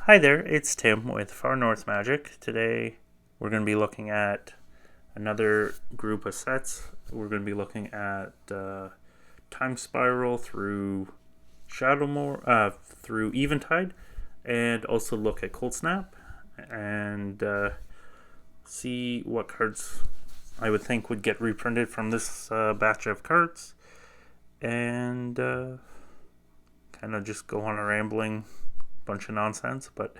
Hi there, it's Tim with Far North Magic. Today we're going to be looking at another group of sets. We're going to be looking at Time Spiral through through Eventide, and also look at Cold Snap and see what cards I would think would get reprinted from this batch of cards, and kind of just go on a rambling bunch of nonsense, but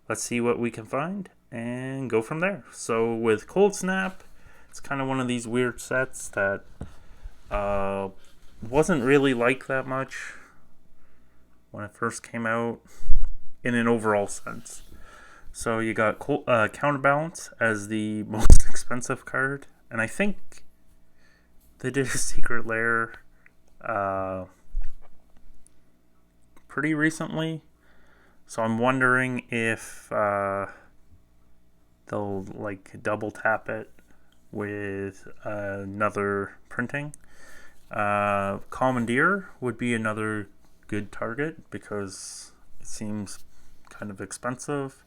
let's see what we can find and go from there. So with Cold Snap, it's kind of one of these weird sets that wasn't really liked that much when it first came out in an overall sense. So you got Counterbalance as the most expensive card, and I think they did a Secret Lair pretty recently. So I'm wondering if they'll like double tap it with another printing. Commandeer would be another good target because it seems kind of expensive.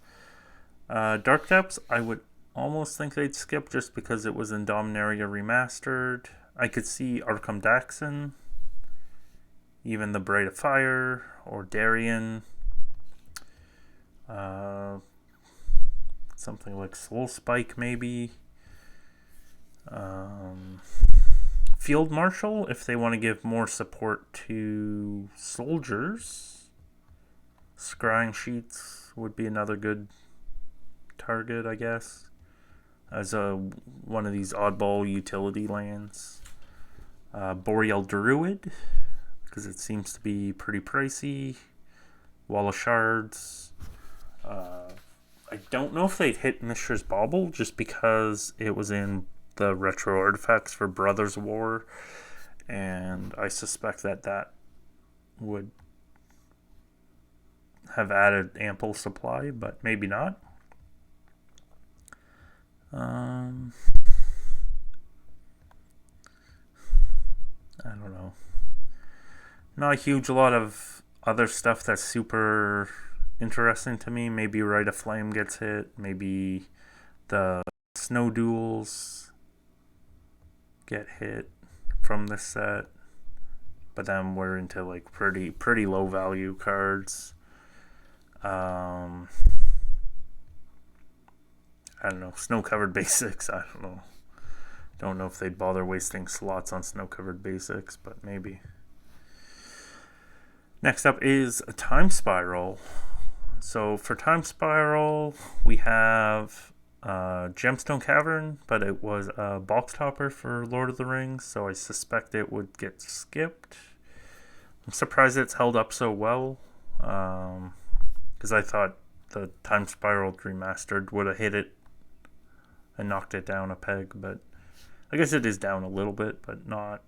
Dark Depths, I would almost think they'd skip just because it was in Dominaria Remastered. I could see Arkham Daxon, even the Braid of Fire, or Darien. Something like Soul Spike, maybe. Field Marshal, if they want to give more support to soldiers. Scrying Sheets would be another good target, I guess, as one of these oddball utility lands. Boreal Druid, because it seems to be pretty pricey. Wall of Shards. I don't know if they'd hit Mishra's Bauble just because it was in the retro artifacts for Brothers War, and I suspect that would have added ample supply, but maybe not. I don't know. Not a huge lot of other stuff that's super interesting to me. Maybe Rite of Flame gets hit. Maybe the Snow Duels get hit from this set. But then we're into like pretty low value cards. I don't know. Snow covered basics. I don't know. Don't know if they'd bother wasting slots on snow covered basics, but maybe. Next up is a Time Spiral. So for Time Spiral, we have Gemstone Cavern, but it was a box topper for Lord of the Rings, so I suspect it would get skipped. I'm surprised it's held up so well, because I thought the Time Spiral Remastered would have hit it and knocked it down a peg, but I guess it is down a little bit, but not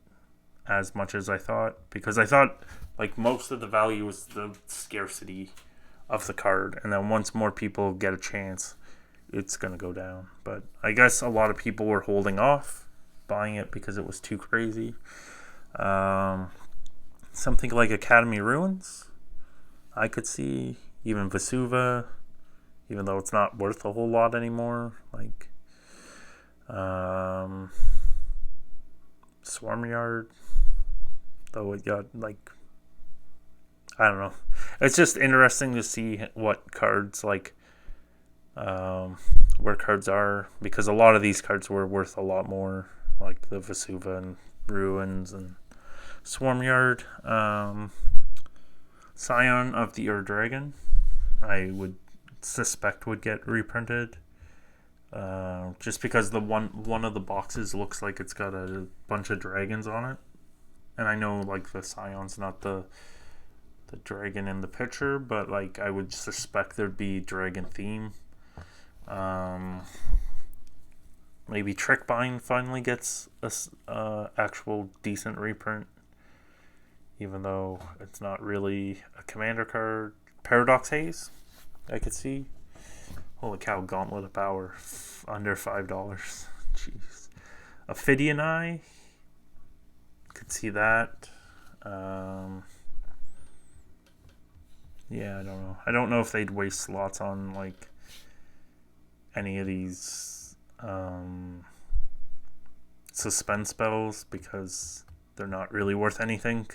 as much as I thought, because I thought like most of the value was the scarcity of the card, and then once more people get a chance, it's gonna go down. But I guess a lot of people were holding off buying it because it was too crazy. Something like Academy Ruins, I could see, even Vesuva, even though it's not worth a whole lot anymore. Like Swarmyard, though it got like, I don't know. It's just interesting to see what cards like where cards are, because a lot of these cards were worth a lot more, like the Vesuva and Ruins and Swarmyard. Scion of the Ur Dragon, I would suspect would get reprinted. Just because the one of the boxes looks like it's got a bunch of dragons on it, and I know like the Scion's not the dragon in the picture, but like I would suspect there'd be dragon theme. Maybe Trickbind finally gets a actual decent reprint, even though it's not really a commander card. Paradox Haze, I could see. Holy cow, Gauntlet of Power, under $5. Jeez. Ophidian Eye, could see that. Yeah, I don't know. I don't know if they'd waste slots on like any of these suspense spells because they're not really worth anything.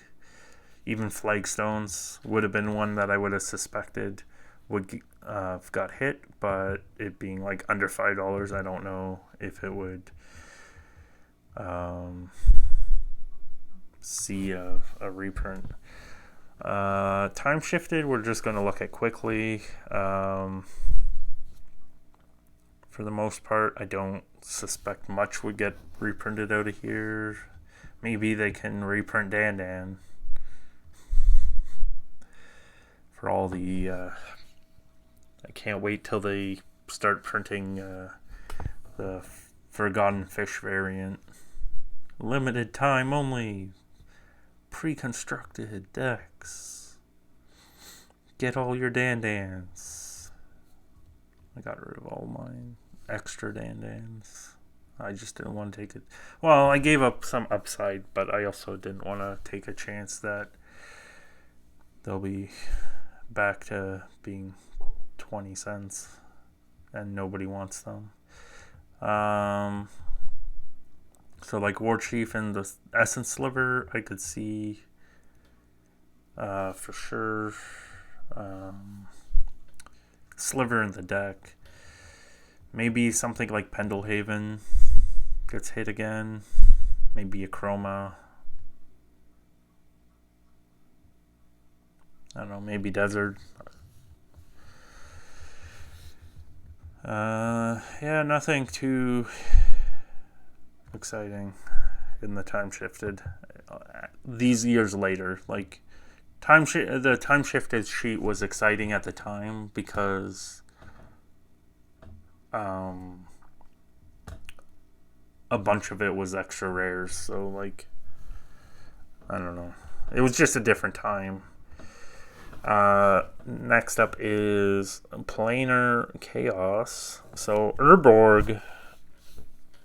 Even flagstones would have been one that I would have suspected would have got hit, but it being like under $5, I don't know if it would see a reprint. Time shifted, we're just going to look at quickly. For the most part, I don't suspect much would get reprinted out of here. Maybe they can reprint Dan Dan for all the. I can't wait till they start printing the Forgotten Fish variant. Limited time only. Pre-constructed decks. Get all your Dan Dans. I got rid of all mine extra Dan Dans. I just didn't want to take it. Well, I gave up some upside, but I also didn't want to take a chance that they'll be back to being 20 cents and nobody wants them. So like War Chief and the Essence Sliver, I could see for sure. Sliver in the deck. Maybe something like Pendlehaven gets hit again. Maybe a Chroma. I don't know, maybe Desert. Yeah, nothing too exciting in the time shifted. These years later, like the time shifted sheet was exciting at the time because a bunch of it was extra rares. So like, I don't know. It was just a different time. Next up is Planar Chaos. So Urborg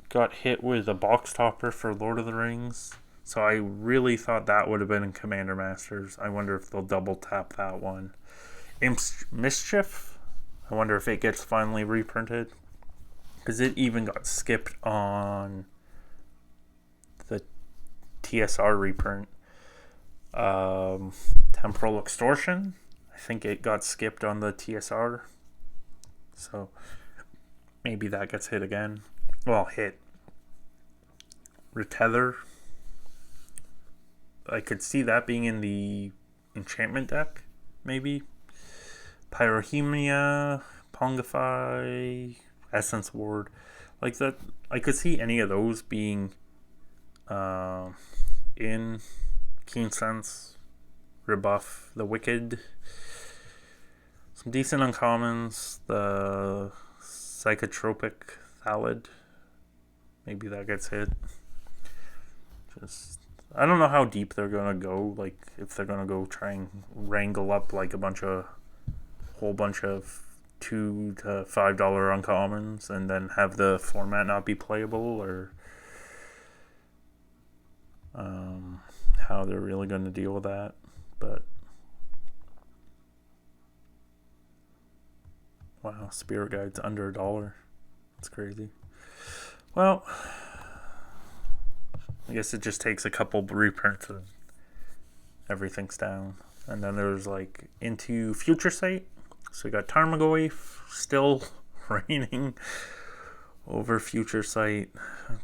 got hit with a box topper for Lord of the Rings. So I really thought that would have been in Commander Masters. I wonder if they'll double tap that one. Imp's Mischief. I wonder if it gets finally reprinted. Because it even got skipped on the TSR reprint. Temporal Extortion. I think it got skipped on the TSR. So maybe that gets hit again. Well, hit. Retether. I could see that being in the enchantment deck, maybe. Pyrohemia, Pongify, Essence Ward. Like that, I could see any of those being in Keen Sense, Rebuff, the Wicked. Some decent uncommons. The Psychotropic Thalid. Maybe that gets hit. Just, I don't know how deep they're gonna go. Like, if they're gonna go try and wrangle up like whole bunch of $2 to $5 uncommons, and then have the format not be playable, or how they're really gonna deal with that. But wow, Spirit Guide's under $1. That's crazy. Well, I guess it just takes a couple reprints and everything's down. And then there's like into Future Sight. So we got Tarmogoyf still reigning over Future Sight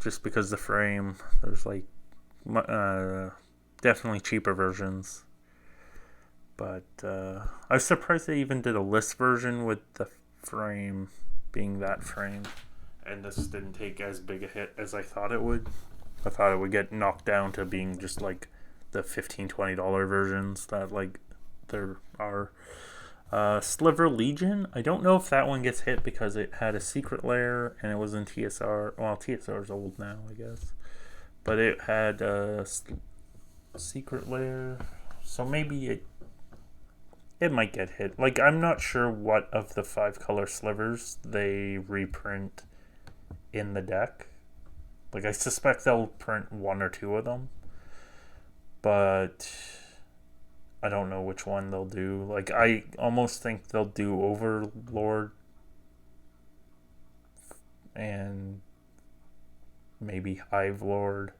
just because the frame. There's like definitely cheaper versions. But I was surprised they even did a list version with the frame being that frame. And this didn't take as big a hit as I thought it would. I thought it would get knocked down to being just like the $15, $20 versions that like there are. Sliver Legion. I don't know if that one gets hit because it had a secret lair and it was in TSR. Well, TSR is old now, I guess. But it had a secret lair. So maybe it might get hit. Like, I'm not sure what of the 5-color slivers they reprint in the deck. Like, I suspect they'll print 1 or 2 of them. But I don't know which one they'll do. Like, I almost think they'll do Overlord and maybe Hive Lord.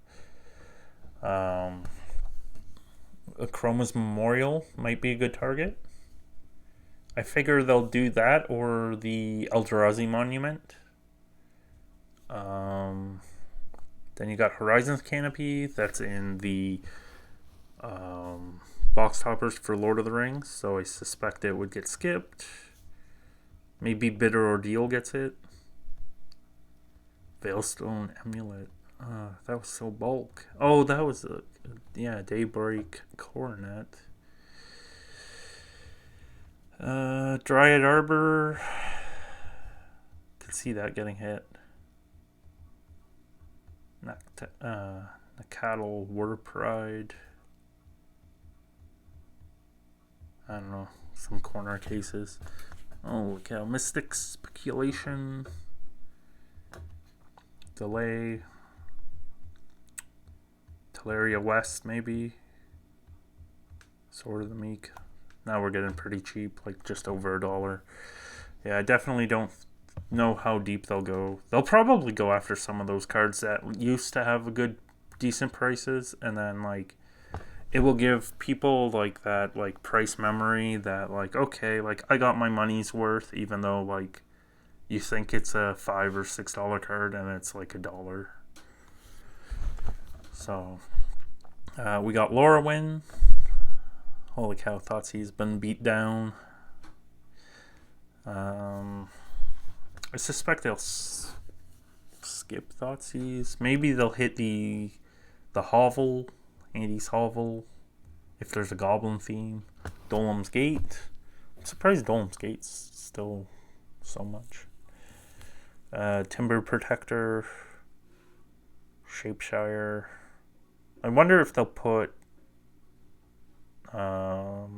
A Chroma's Memorial might be a good target. I figure they'll do that or the Eldrazi Monument. Then you got Horizons Canopy. That's in the box toppers for Lord of the Rings. So I suspect it would get skipped. Maybe Bitter Ordeal gets it. Veilstone Amulet. That was so bulk. Oh, that was Daybreak Coronet. Dryad Arbor. Could see that getting hit. Cattle War Pride. I don't know. Some corner cases. Oh, look out. Mystic Speculation. Delay. Teleria West, maybe. Sword of the Meek. Now we're getting pretty cheap, like just over $1. Yeah, I definitely don't know how deep they'll go. They'll probably go after some of those cards that used to have a good, decent prices, and then like it will give people like that like price memory that like, okay, like I got my money's worth, even though like you think it's a $5 or $6 card and it's like $1. So we got Lorwyn. Holy cow, Thoughtseize been beat down. I suspect they'll skip Thoughtseize. Maybe they'll hit the hovel, Andy's hovel, if there's a goblin theme. Dolem's Gate. I'm surprised Dolem's Gate's still so much. Timber Protector, Shapeshire. I wonder if they'll put like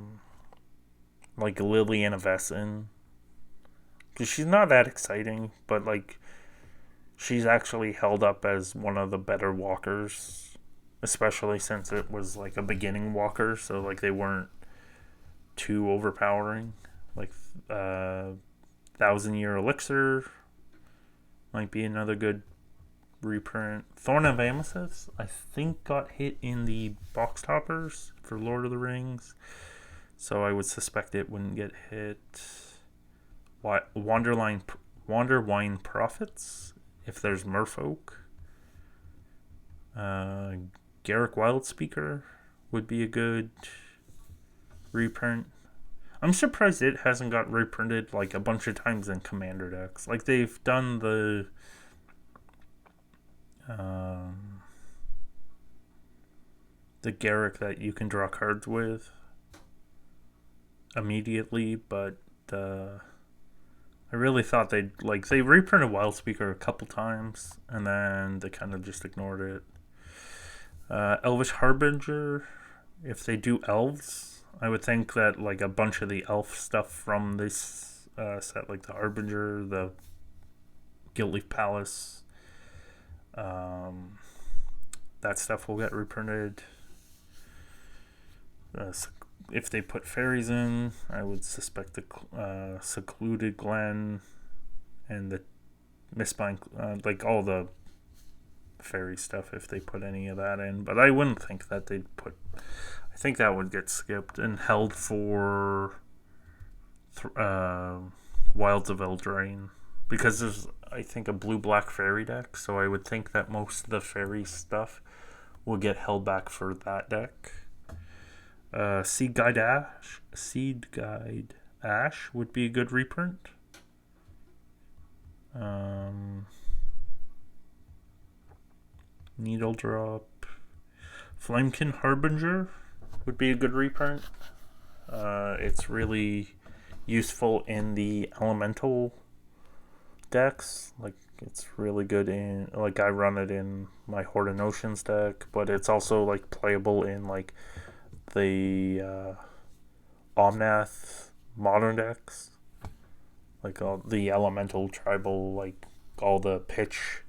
Liliana Vesson, because she's not that exciting, but like she's actually held up as one of the better walkers, especially since it was like a beginning walker, so like they weren't too overpowering. Like 1,000-Year Elixir might be another good reprint. Thorn of Amethyst, I think, got hit in the box toppers for Lord of the Rings, so I would suspect it wouldn't get hit. Wanderwine Prophets, if there's Merfolk. Garruk Wildspeaker would be a good reprint. I'm surprised it hasn't got reprinted like a bunch of times in Commander decks. Like they've done the Garruk that you can draw cards with immediately, but I really thought they reprinted Wildspeaker a couple times and then they kind of just ignored it. Elvish Harbinger, if they do elves, I would think that like a bunch of the elf stuff from this set, like the Harbinger, the Guildleaf Palace, that stuff will get reprinted. If they put fairies in, I would suspect the Secluded Glen and the Mistbind, like all the fairy stuff, if they put any of that in. But I wouldn't think that they'd put. I think that would get skipped and held for Wilds of Eldraine, because there's, I think, a blue-black fairy deck, so I would think that most of the fairy stuff will get held back for that deck. Seed Guide Ash would be a good reprint. Needle Drop. Flamekin Harbinger would be a good reprint. It's really useful in the elemental decks. Like, it's really good in, like, I run it in my Horde of Notions deck, but it's also like playable in like the Omnath modern decks, like all the elemental tribal, like all the pitch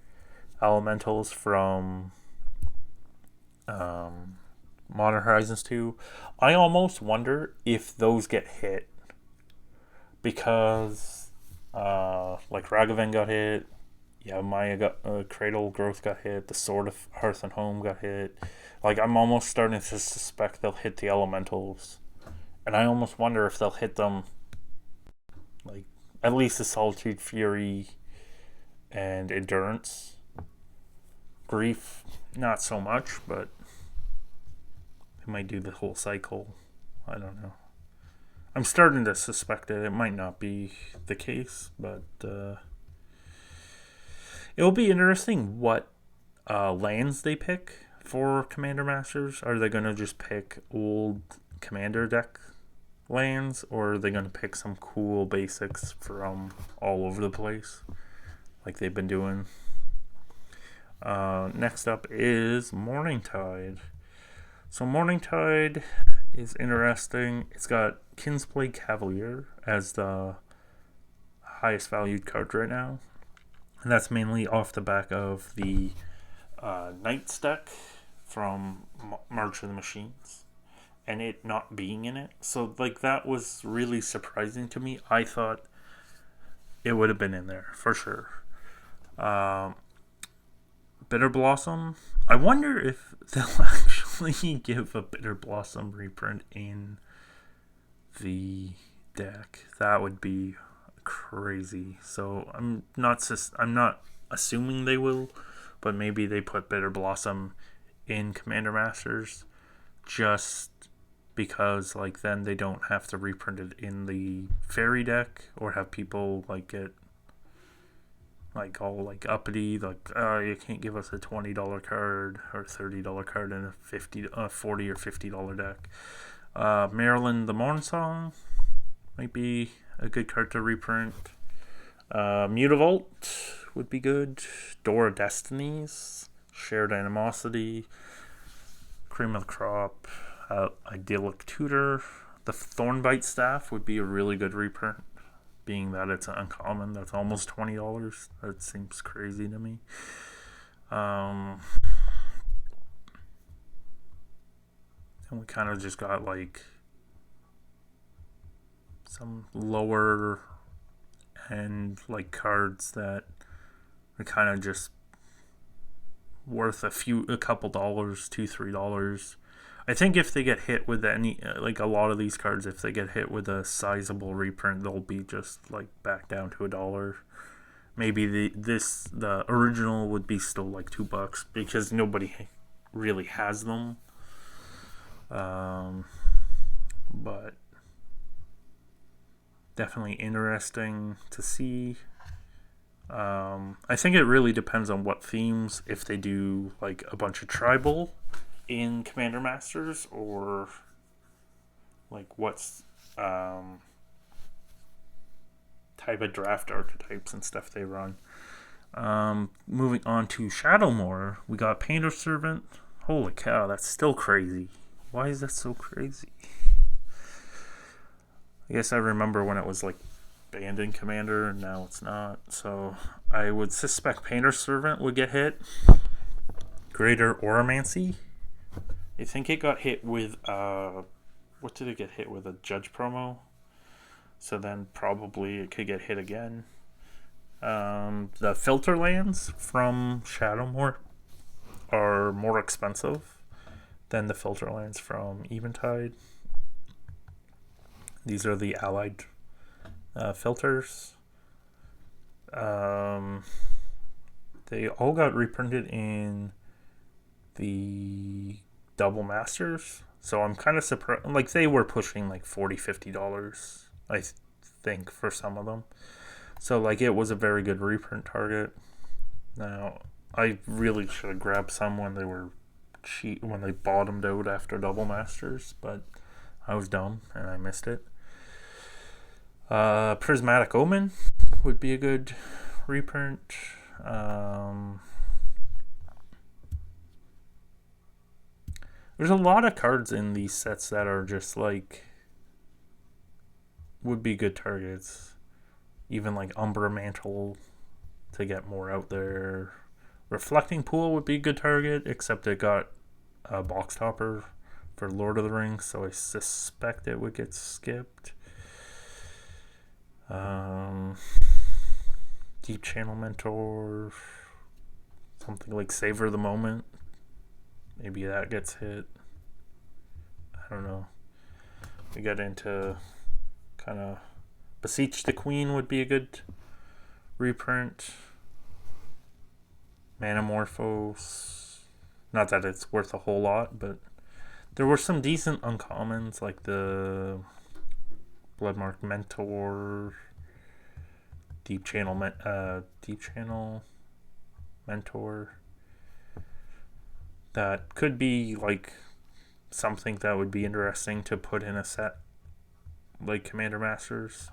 elementals from Modern Horizons 2. I almost wonder if those get hit because like Ragavan got hit. Yeah, Maya got Cradle Growth got hit. The Sword of Hearth and Home got hit. Like I'm almost starting to suspect they'll hit the elementals, and I almost wonder if they'll hit them like at least the Solitude, Fury, and Endurance. Grief, not so much, but it might do the whole cycle. I don't know. I'm starting to suspect it. It might not be the case, but it'll be interesting what lands they pick for Commander Masters. Are they going to just pick old Commander deck lands, or are they going to pick some cool basics from all over the place like they've been doing? Next up is Morningtide. So Morningtide is interesting. It's got Kinsblade Cavalier as the highest valued card right now. And that's mainly off the back of the Knights deck from March of the Machines. And it not being in it. So like that was really surprising to me. I thought it would have been in there for sure. Bitter Blossom. I wonder if they'll actually give a Bitter Blossom reprint in the deck. That would be crazy. So I'm not assuming they will, but maybe they put Bitter Blossom in Commander Masters just because like then they don't have to reprint it in the fairy deck or have people like get like all like uppity, like you can't give us a $20 card or $30 card in a $40 or $50 deck. Marilyn the Mornsong might be a good card to reprint. Mutavault would be good. Door of Destinies, Shared Animosity, Cream of the Crop, Idyllic Tutor. The Thornbite Staff would be a really good reprint, being that it's uncommon. That's almost $20. That seems crazy to me. And we kind of just got like some lower end like cards that are kind of just worth a couple dollars, $2-3. I think if they get hit with any, like a lot of these cards, if they get hit with a sizable reprint, they'll be just like back down to $1. Maybe the original would be still like $2 because nobody really has them. But definitely interesting to see. I think it really depends on what themes. If they do like a bunch of tribal in Commander Masters, or like what's type of draft archetypes and stuff they run. Moving on to Shadowmoor, we got Painter Servant. Holy cow, that's still crazy. Why is that so crazy? I guess I remember when it was like banned in Commander, and now it's not. So I would suspect Painter Servant would get hit. Greater Oromancy. I think it got hit with what did it get hit with? A Judge promo. So then probably it could get hit again. The filter lands from Shadowmoor are more expensive than the filter lands from Eventide. These are the allied filters. They all got reprinted in the Double Masters, so I'm kind of surprised. Like they were pushing like $40-$50, I think, for some of them. So like it was a very good reprint target. Now I really should have grabbed some when they were cheap, when they bottomed out after Double Masters, but I was dumb and I missed it. Prismatic Omen would be a good reprint. There's a lot of cards in these sets that are just like would be good targets. Even like Umbra Mantle to get more out there. Reflecting Pool would be a good target, except it got a box topper for Lord of the Rings, so I suspect it would get skipped. Deep Channel Mentor, something like Savor the Moment, maybe that gets hit. I don't know. We get into kind of Beseech the Queen would be a good reprint. Manamorphose, not that it's worth a whole lot, but there were some decent uncommons like the Bloodmark Mentor, Deep Channel Mentor. That could be like something that would be interesting to put in a set like Commander Masters.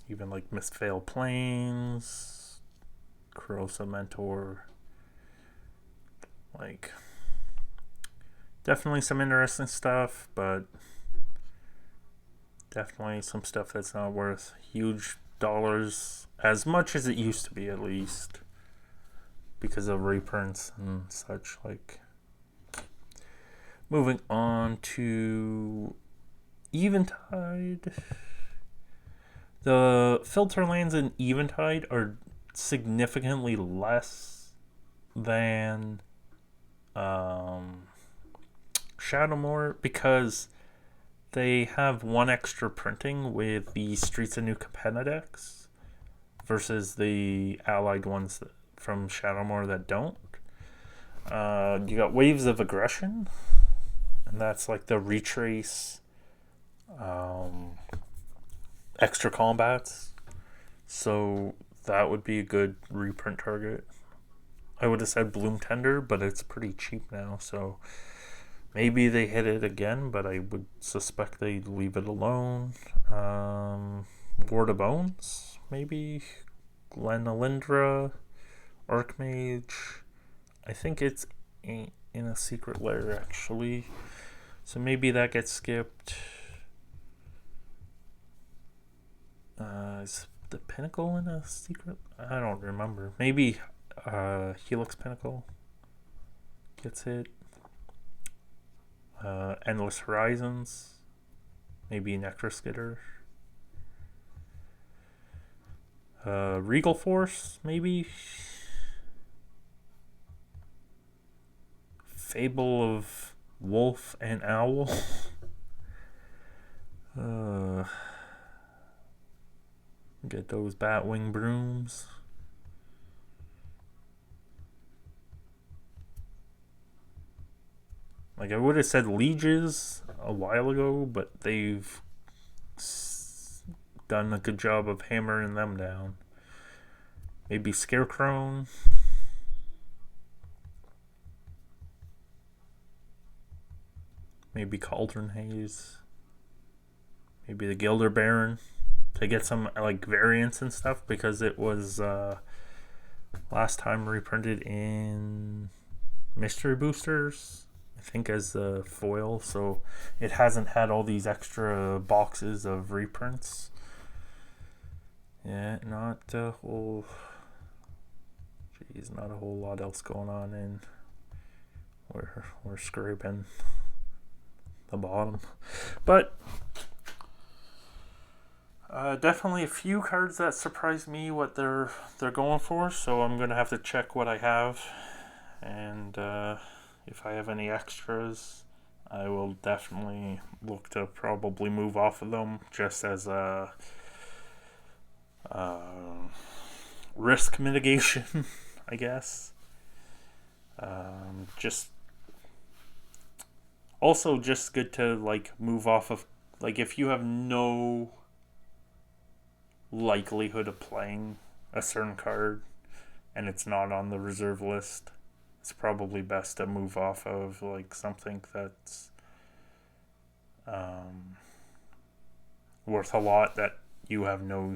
Even like Mistveil Plains, Corrosive Mentor. Like, definitely some interesting stuff, but definitely some stuff that's not worth huge dollars as much as it used to be, at least, because of reprints and such. Like, moving on to Eventide. The filter lands in Eventide are significantly less than Shadowmoor because they have one extra printing with the Streets of New Capenna decks versus the allied ones from Shadowmoor that don't. You got Waves of Aggression, and that's like the retrace extra combats, so that would be a good reprint target. I would have said Bloom Tender, but it's pretty cheap now, so maybe they hit it again, but I would suspect they'd leave it alone. Lord of Bones, maybe. Glen Alindra, Archmage. I think it's in a secret lair, actually, so maybe that gets skipped. Is the Pinnacle in a secret? I don't remember. Maybe Helix Pinnacle gets hit. Endless Horizons. Maybe Necroskitter. Regal Force, maybe. Fable of Wolf and Owl. Get those Batwing Brooms. Like, I would have said Lieges a while ago, but they've done a good job of hammering them down. Maybe Scarecrow. Maybe Cauldron Haze. Maybe the Gilder Baron to get some like variants and stuff, because it was last time reprinted in Mystery Boosters, I think, as the foil, so it hasn't had all these extra boxes of reprints. Yeah, not a whole lot else going on, and we're scraping the bottom, but definitely a few cards that surprised me what they're going for, so I'm gonna have to check what I have, and if I have any extras, I will definitely look to probably move off of them just as a risk mitigation, I guess. Just also just good to like move off of, like, if you have no likelihood of playing a certain card and it's not on the reserve list, it's probably best to move off of like something that's worth a lot that you have no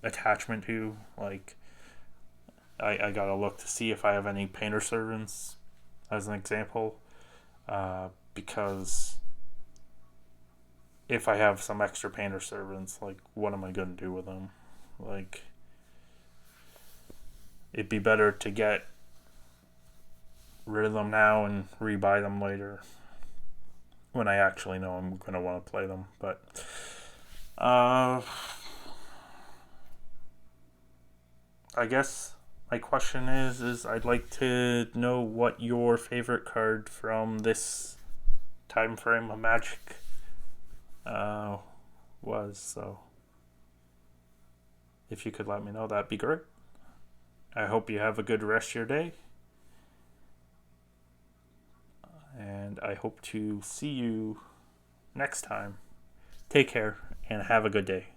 attachment to. Like, I gotta look to see if I have any Painter Servants as an example, because if I have some extra Painter Servants, like, what am I gonna do with them? Like, it'd be better to get rid of them now and rebuy them later when I actually know I'm going to want to play them. But I guess my question is I'd like to know what your favorite card from this time frame of Magic was. So if you could let me know, that'd be great. I hope you have a good rest of your day. And I hope to see you next time. Take care and have a good day.